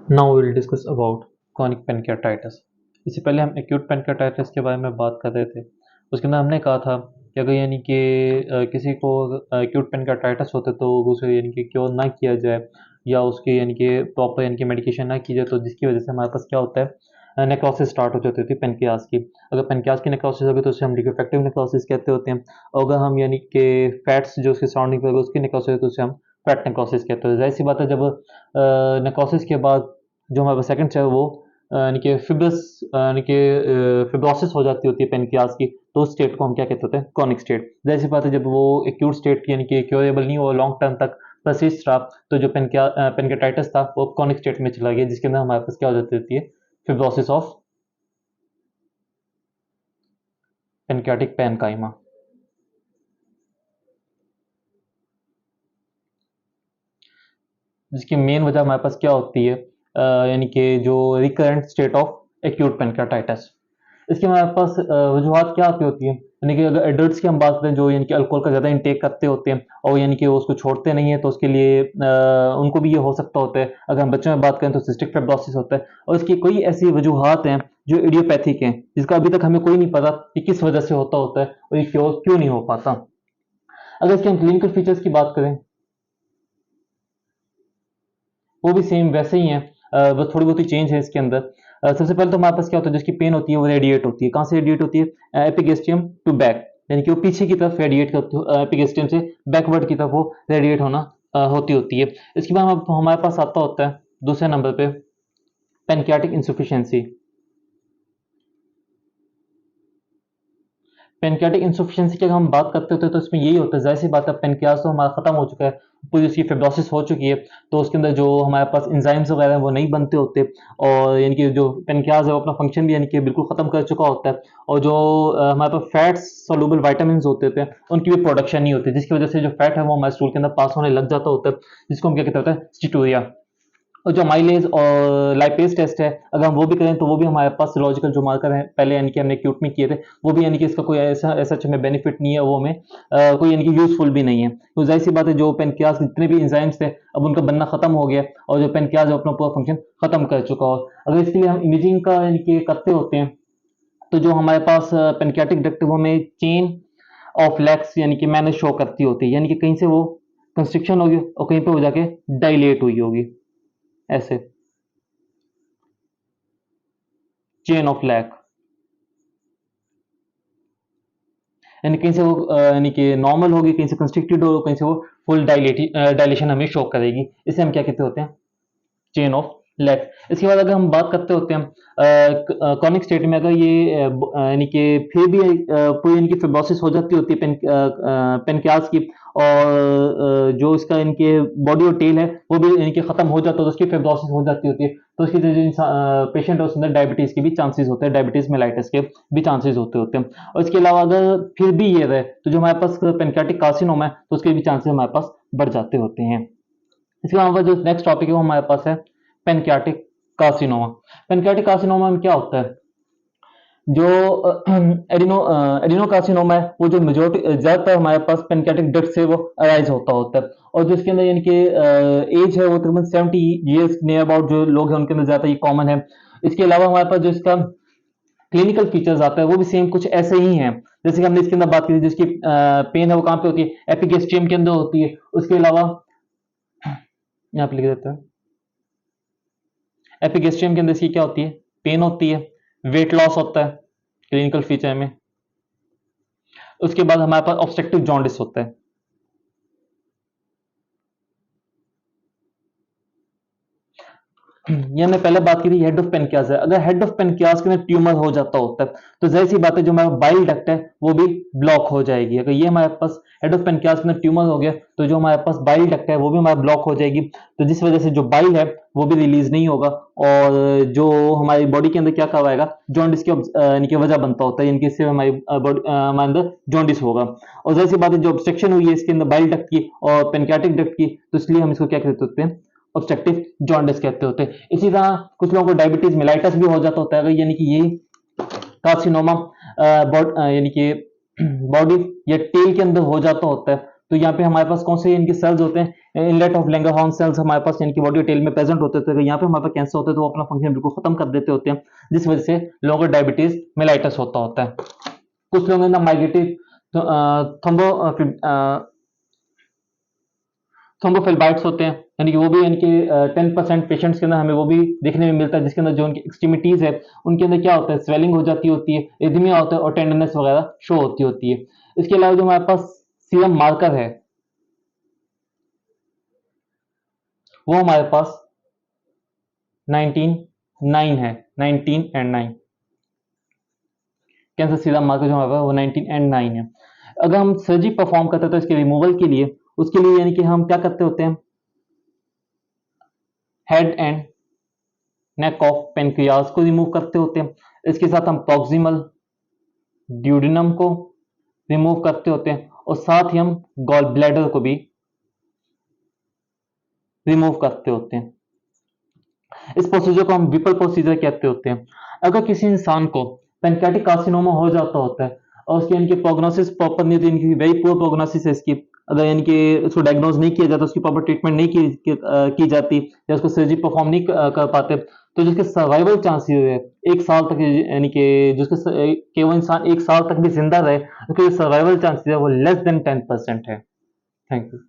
Now will discuss about chronic pancreatitis। इससे पहले हम एक्यूट पेनकाटाइटिस के बारे में बात कर रहे थे। उसके अंदर हमने कहा था कि अगर यानी कि किसी को एक्यूट पेनकाटाइटिस होता है तो उसे यानी कि क्योर ना किया जाए या उसकी यानी कि प्रॉपर यानी कि मेडिकेशन ना की जाए, तो जिसकी वजह से हमारे पास क्या होता है, नेक्रोसिस स्टार्ट हो जाती होती है पेनक्रियाज की। अगर पेनक्रियाज की नेक्रोसिस होगी तो उसे हम लिक्विफेक्टिव नेक्रोसिस कहते होते हैं, और अगर हम यानी कि फैट्स जो उसके सराउंडिंग पर उसकी नेक्रोसिस है तो उसे हम फैट नेक्रोसिस कहते हैं। जाहिर सी बात है, जब नेक्रोसिस के बाद जो हमारे पास सेकंड है वो यानी कि फिब्रोसिस हो जाती होती है पेनक्रियाज की, तो उस स्टेट को हम क्या कहते होते हैं, क्रॉनिक स्टेट। जैसी बात है, जब वो एक्यूट स्टेट यानी कि क्योरेबल नहीं हुआ, लॉन्ग टर्म तक परसिस्ट रहा, तो जो पेनक्रियाटाइटिस था वो क्रॉनिक स्टेट में चला गया, जिसके अंदर हमारे पास क्या हो जाती होती है, फिब्रोसिस ऑफ पेनक्रियाटिक पैनकाइमा। जिसकी मेन वजह हमारे पास क्या होती है, यानी कि जो recurrent state of acute pancreatitis. इसके हमारे पास वजूहत क्या आती होती है, यानी कि अगर एडल्ट्स की हम बात करें जो यानी कि अल्कोहल का ज़्यादा इंटेक करते होते हैं और यानी कि वो उसको छोड़ते नहीं है, तो उसके लिए उनको भी ये हो सकता होता है। अगर हम बच्चों में बात करें तो सिस्टिक फाइब्रोसिस होता है, और इसकी कोई ऐसी वजूहत हैं जो इडियोपैथिक हैं, जिसका अभी तक हमें कोई नहीं पता कि किस वजह से होता है और ये क्यों क्यों नहीं हो पाता। अगर इसके हम क्लिनिकल फीचर्स की बात करें, वो भी सेम वैसे ही है, बस थोड़ी बहुत ही चेंज है इसके अंदर। सबसे पहले तो हमारे पास क्या होता है, जिसकी पेन होती है वो रेडिएट होती है। कहाँ से रेडिएट होती है, एपिगेस्ट्रियम टू बैक, यानी कि वो पीछे की तरफ रेडिएट करती है, एपिगेस्ट्रियम से बैकवर्ड की तरफ वो रेडिएट होना होती है। इसके बाद हमारे पास आता होता है दूसरे नंबर पे पेनक्रियाटिक इंसुफिशियंसी। पेनक्रियाटिक इंसुफिशियंसी की अगर हम बात करते होते हैं तो इसमें यही होता है, जाहिर सी बात है, पेनक्रियाज तो हमारा खत्म हो चुका है, पूरी उसकी फिब्रोसिस हो चुकी है, तो उसके अंदर जो हमारे पास एंजाइम्स वगैरह हैं वो नहीं बनते होते, और यानी कि जो पेनक्रियाज है वो अपना फंक्शन भी यानी कि बिल्कुल खत्म कर चुका होता है, और जो हमारे पास फैट्स सॉल्युबल विटामिन होते थे उनकी भी प्रोडक्शन नहीं होती, जिसकी वजह से जो फैट है वो हमारे स्टूल के अंदर पास होने लग जाता होता है, जिसको हम क्या कहते हैं, स्टीटूरिया। और जो माइलेज और लाइपेज टेस्ट है, अगर हम वो भी करें तो वो भी हमारे पास लॉजिकल जो मार्कर है पहले यानी कि हमने क्यूट में किए थे, वो भी यानी कि इसका कोई ऐसा ऐसा हमें बेनिफिट नहीं है, वो हमें कोई यानी कि यूजफुल भी नहीं है। तो जाहिर सी बात है, जो पेनक्रियाज जितने भी एंजाइम्स थे अब उनका बनना खत्म हो गया, और जो पेनक्रियाज अपना पूरा फंक्शन खत्म कर चुका हो। अगर इसके लिए हम इमेजिंग का यानी कि करते होते हैं, तो जो हमारे पास पेनक्रियाटिक डक्ट वो हमें चेन ऑफ लेग्स यानी कि मैंने शो करती होती है, यानी कि कहीं से वो कंस्ट्रिक्शन होगी और कहीं पे हो जाके डायलेट हुई होगी, ऐसे चेन ऑफ लैक, यानी कहीं से वो यानी कि नॉर्मल होगी, कहीं से कंस्ट्रिक्टेड हो, कहीं से वो फुल डायलेशन हमें शो करेगी। इसे हम क्या कहते होते हैं, चेन ऑफ लैक। इसके बाद अगर हम बात करते होते हैं क्रॉनिक स्टेट में, अगर ये यानी कि फिर भी पूरी इनकी फिब्रोसिस हो जाती होती है पेनक्रियाज की, और जो इसका इनके बॉडी और टेल है वो भी इनके खत्म हो जाता है, तो उसकी फिब्रोसिस हो जाती होती है, तो उसकी जो पेशेंट है उसके अंदर डायबिटीज के भी चांसेस होते हैं, डायबिटीज मेलाइटिस के भी चांसेस होते हैं। और इसके अलावा अगर फिर भी ये रहे तो जो हमारे पास पेनक्रियाटिक कार्सिनोमा है तो उसके भी चांसेस हमारे पास बढ़ जाते होते हैं। इसके अलावा जो नेक्स्ट टॉपिक है वो हमारे पास है पेनक्रियाटिक कार्सिनोमा। पेनक्रियाटिक कार्सिनोमा में क्या होता है, जो एडिनोकार्सिनोमा है वो जो मेजोरिटी ज्यादातर हमारे पास पेनक्रियाटिक डक्ट से वो अराइज होता है, और जो इसके अंदर यानी कि एज है वो तकरीबन 70 ईयर्स नियर अबाउट जो लोग हैं उनके अंदर ज्यादा ये कॉमन है। इसके अलावा हमारे पास जो इसका क्लिनिकल फीचर्स आता है वो भी सेम कुछ ऐसे ही हैं, जैसे कि हमने इसके अंदर बात की थी, जिसकी पेन है वो कहाँ पे होती है, एपिगेस्ट्रियम के अंदर होती है। उसके अलावा यहाँ पे लिख देता है, एपिगेस्ट्रियम के अंदर इसकी क्या होती है, पेन होती है, वेट लॉस होता है क्लिनिकल फीचर में। उसके बाद हमारे पास ऑब्स्ट्रक्टिव जॉन्डिस होता है। ये हमने पहले बात की थी हेड ऑफ पेनक्रियाज है, अगर हेड ऑफ पेनक्रियाज के अंदर ट्यूमर हो जाता होता है तो जाहिर सी बात है जो हमारा बाइल डक्ट है वो भी ब्लॉक हो जाएगी। अगर ये हमारे पास हेड ऑफ पेनक्रियाज के अंदर ट्यूमर हो गया तो जो हमारे पास बाइल डक्ट है वो भी हमारा ब्लॉक हो जाएगी, तो जिस वजह से जो बाइल है वो भी रिलीज नहीं होगा, और जो हमारी बॉडी के अंदर क्या करवाएगा, जॉन्डिस की यानी कि वजह बनता होता है, यानी कि इससे हमारी बॉडी हमारे अंदर जॉन्डिस होगा। और जाहिर सी बात है जो ऑब्स्ट्रक्शन हुई है इसके अंदर बाइल डक्ट की और पेनक्रियाटिक डक्ट की, तो इसलिए हम इसको क्या कहते होते हैं, ऑब्स्ट्रक्टिव जॉन्डिस कहते होते हैं। इसी तरह कुछ लोगों को डायबिटीज मेलाइटस भी हो जाता होता है, यानी कि ये कार्सिनोमा यानी कि बॉडी या टेल के अंदर हो जाता होता है, तो यहाँ पे हमारे पास कौन से इनके सेल्स होते हैं, इनलेट ऑफ लैंगरहॉर्न सेल्स हमारे पास इनकी बॉडी टेल में प्रेजेंट होते थे, तो यहाँ पे हमारे पास कैंसर होते हैं तो वो अपना फंक्शन बिल्कुल खत्म कर देते होते हैं, जिस वजह से लोगों को डायबिटीज मेलाइटस होता है। कुछ लोगों के अंदर माइग्रेटिव थ्रोम्बो थ्रोम्बोफ्लेबाइट्स होते हैं, यानी कि वो भी यानी कि 10% पेशेंट्स के अंदर हमें वो भी देखने में मिलता है, जिसके अंदर जो उनकी एक्सट्रीमिटीज है उनके अंदर क्या होता है, स्वेलिंग हो जाती होती है, एदिमिया होता है और टेंडरनेस वगैरह शो होती है। इसके अलावा जो हमारे पास सीरम मार्कर है वो हमारे पास 19 9 है, 19 एंड 9। कैंसर सीरम मार्कर जो हमारे पास वो 19 एंड 9 है। अगर हम सर्जरी परफॉर्म करते हैं तो इसके रिमूवल के लिए, उसके लिए यानी कि हम क्या करते होते हैं, head and neck of pancreas को रिमूव करते होते हैं। इसके साथ हम प्रॉक्सिमल ड्यूडिनम को रिमूव करते होते हैं और साथ ही हम गॉल ब्लैडर को भी रिमूव करते होते हैं। इस प्रोसीजर को हम विपल प्रोसीजर कहते होते हैं। अगर किसी इंसान को पेनक्रियाटिक कार्सिनोमा हो जाता होता है और उसकी इनकी प्रोग्नोसिस प्रॉपर नहीं होती, इनकी वेरी पुअर प्रोग्नोसिस है इसकी, अगर यानी कि उसको डायग्नोज नहीं किया जाता, उसकी प्रॉपर ट्रीटमेंट नहीं की जाती या उसको सर्जरी परफॉर्म नहीं कर पाते, तो जिसके सर्वाइवल चांसेस है 1 साल तक, यानी कि कि वो इंसान 1 साल तक भी जिंदा रहे, उसके सर्वाइवल चांसेस है वो लेस देन 10% है। Thank you.